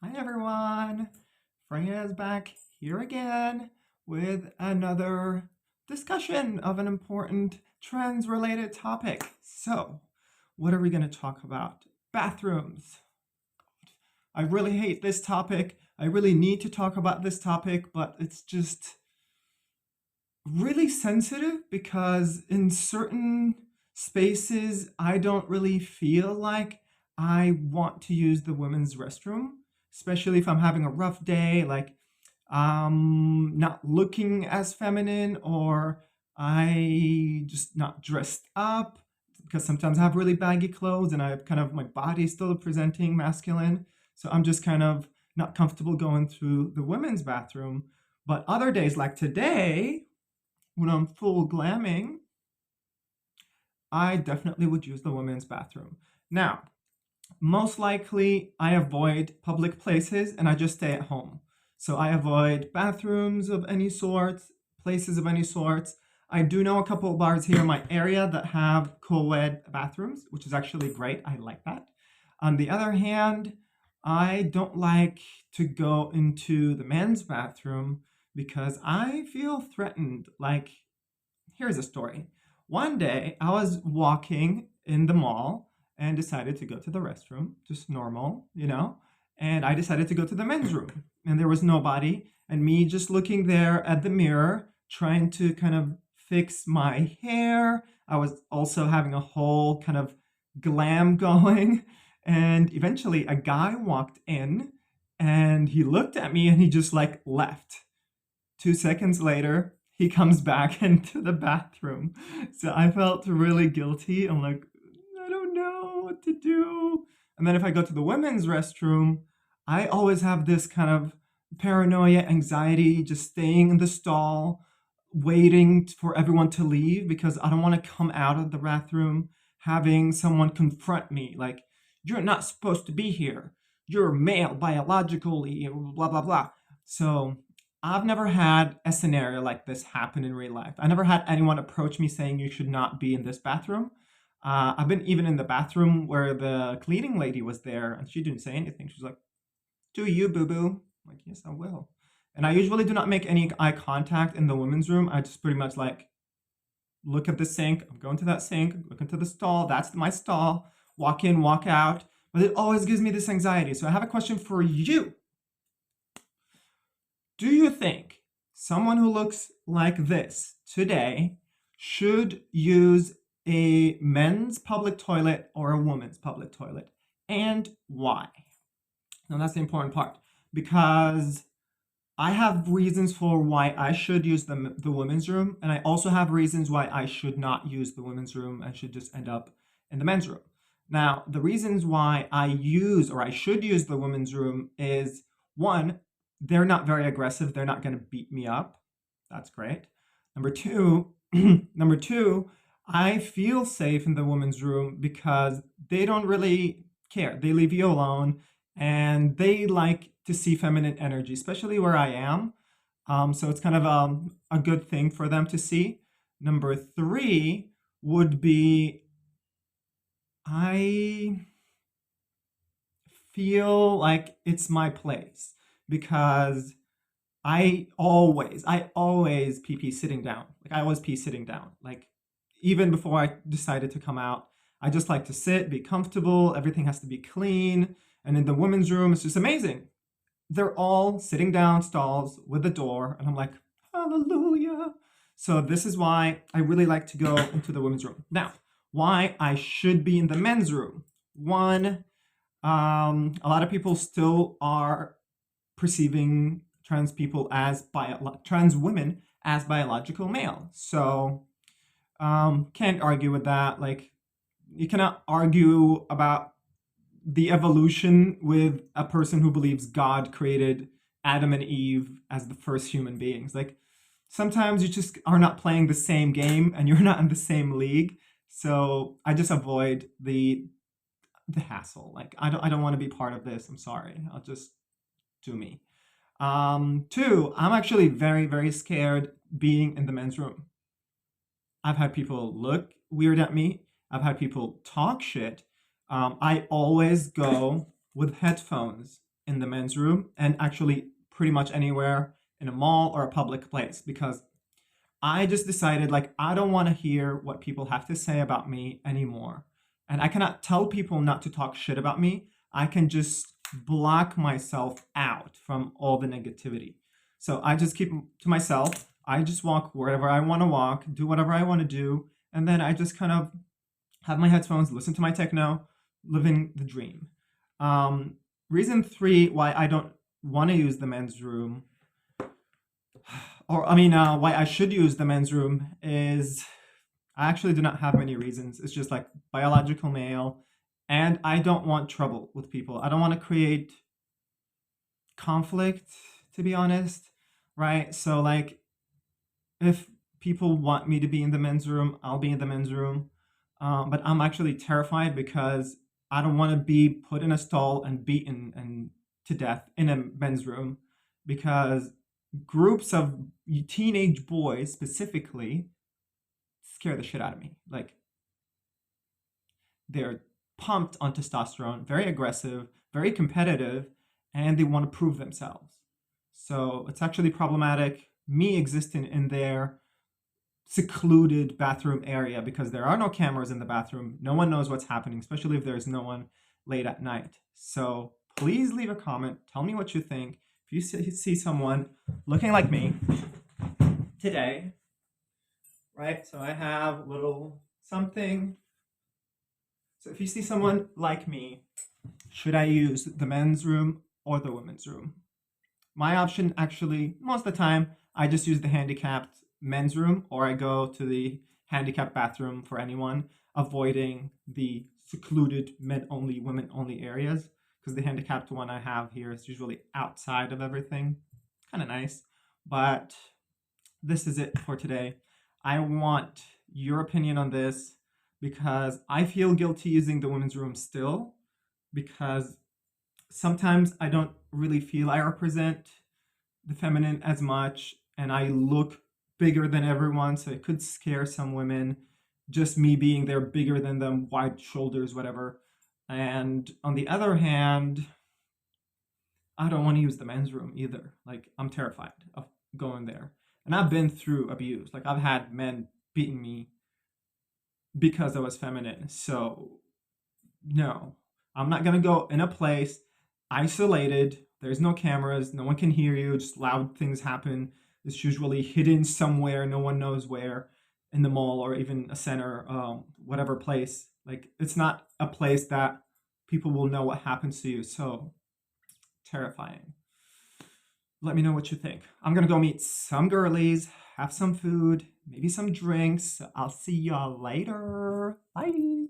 Hi everyone! Freya is back here again with another discussion of an important trends related topic. So, what are we going to talk about? Bathrooms. I really hate this topic. I really need to talk about this topic, but it's just really sensitive because in certain spaces, I don't really feel like I want to use the women's restroom, especially if I'm having a rough day, like not looking as feminine or I just not dressed up because sometimes I have really baggy clothes and I have kind of my body still presenting masculine. So I'm just kind of not comfortable going through the women's bathroom. But other days like today, when I'm full glamming, I definitely would use the women's bathroom. Now, most likely I avoid public places and I just stay at home. So I avoid bathrooms of any sorts, places of any sorts. I do know a couple of bars here in my area that have co-ed bathrooms, which is actually great. I like that. On the other hand, I don't like to go into the men's bathroom because I feel threatened. Like, here's a story. One day, I was walking in the mall and decided to go to the restroom, just normal, and I decided to go to the men's room, and there was nobody, and me just looking there at the mirror, trying to kind of fix my hair. I was also having a whole kind of glam going, and eventually a guy walked in and he looked at me and he just like left. 2 seconds later, he comes back into the bathroom. So I felt really guilty. I'm like, I don't know what to do. And then if I go to the women's restroom, I always have this kind of paranoia, anxiety, just staying in the stall, waiting for everyone to leave because I don't want to come out of the bathroom having someone confront me like, you're not supposed to be here. You're male biologically, blah, blah, blah. So I've never had a scenario like this happen in real life. I never had anyone approach me saying you should not be in this bathroom. I've been even in the bathroom where the cleaning lady was there and she didn't say anything. She was like, do you, boo boo? I'm like, yes, I will. And I usually do not make any eye contact in the women's room. I just pretty much like look at the sink. I'm going to that sink, look into the stall. That's my stall. Walk in, walk out. But it always gives me this anxiety. So I have a question for you. Do you think someone who looks like this today should use a men's public toilet or a woman's public toilet? And why? Now, that's the important part because I have reasons for why I should use the women's room, and I also have reasons why I should not use the women's room and should just end up in the men's room. Now, the reasons why I use or I should use the women's room is one, they're not very aggressive. They're not going to beat me up. That's great. Number two, number two, I feel safe in the women's room because they don't really care. They leave you alone and they like to see feminine energy, especially where I am. So it's kind of a good thing for them to see. Number three would be I feel like it's my place because I always pee sitting down. Like I always pee sitting down. Like even before I decided to come out, I just like to sit, be comfortable. Everything has to be clean. And in the women's room, it's just amazing. They're all sitting down stalls with the door, and I'm like, hallelujah. So this is why I really like to go into the women's room. Now, why I should be in the men's room. One, a lot of people still are perceiving trans people as trans women as biological male. So can't argue with that. Like you cannot argue about the evolution with a person who believes God created Adam and Eve as the first human beings. Like sometimes you just are not playing the same game and you're not in the same league. So I just avoid the hassle. Like I don't want to be part of this. I'm sorry. I'll just do me. Two, I'm actually very, very scared being in the men's room. I've had people look weird at me. I've had people talk shit. I always go with headphones. in the men's room, and actually pretty much anywhere in a mall or a public place, because I just decided like I don't want to hear what people have to say about me anymore. And I cannot tell people not to talk shit about me. I can just block myself out from all the negativity. So I just keep to myself. I just walk wherever I want to walk, do whatever I want to do, and then I just kind of have my headphones, listen to my techno, living the dream. Um, Reason three why I don't want to use the men's room, or I mean, why I should use the men's room is I actually do not have many reasons. It's just like biological male, and I don't want trouble with people. I don't want to create conflict, to be honest, right? So, like, if people want me to be in the men's room, I'll be in the men's room. But I'm actually terrified because I don't want to be put in a stall and beaten and to death in a men's room, because groups of teenage boys specifically scare the shit out of me. Like, they're pumped on testosterone, very aggressive, very competitive, and they want to prove themselves. So it's actually problematic me existing in their secluded bathroom area, because there are no cameras in the bathroom. No one knows what's happening, especially if there's no one late at night. So please leave a comment. Tell me what you think. If you see someone looking like me today, right? So I have a little something. So if you see someone like me, should I use the men's room or the women's room? My option, actually, most of the time, I just use the handicapped men's room, or I go to the handicapped bathroom for anyone, avoiding the secluded men only, women only areas, because the handicapped one I have here is usually outside of everything. Kind of nice. But this is it for today. I want your opinion on this, because I feel guilty using the women's room still, because sometimes I don't really feel I represent the feminine as much, and I look bigger than everyone, so it could scare some women, just me being there bigger than them, wide shoulders, whatever. And on the other hand, I don't want to use the men's room either. Like, I'm terrified of going there. And I've been through abuse. Like, I've had men beating me because I was feminine. So, no, I'm not gonna go in a place isolated. There's no cameras, no one can hear you, just loud things happen. It's usually hidden somewhere, no one knows where, in the mall or even a center, whatever place. Like, it's not a place that people will know what happens to you. So terrifying. Let me know what you think. I'm gonna go meet some girlies, have some food, maybe some drinks. I'll see y'all later. Bye.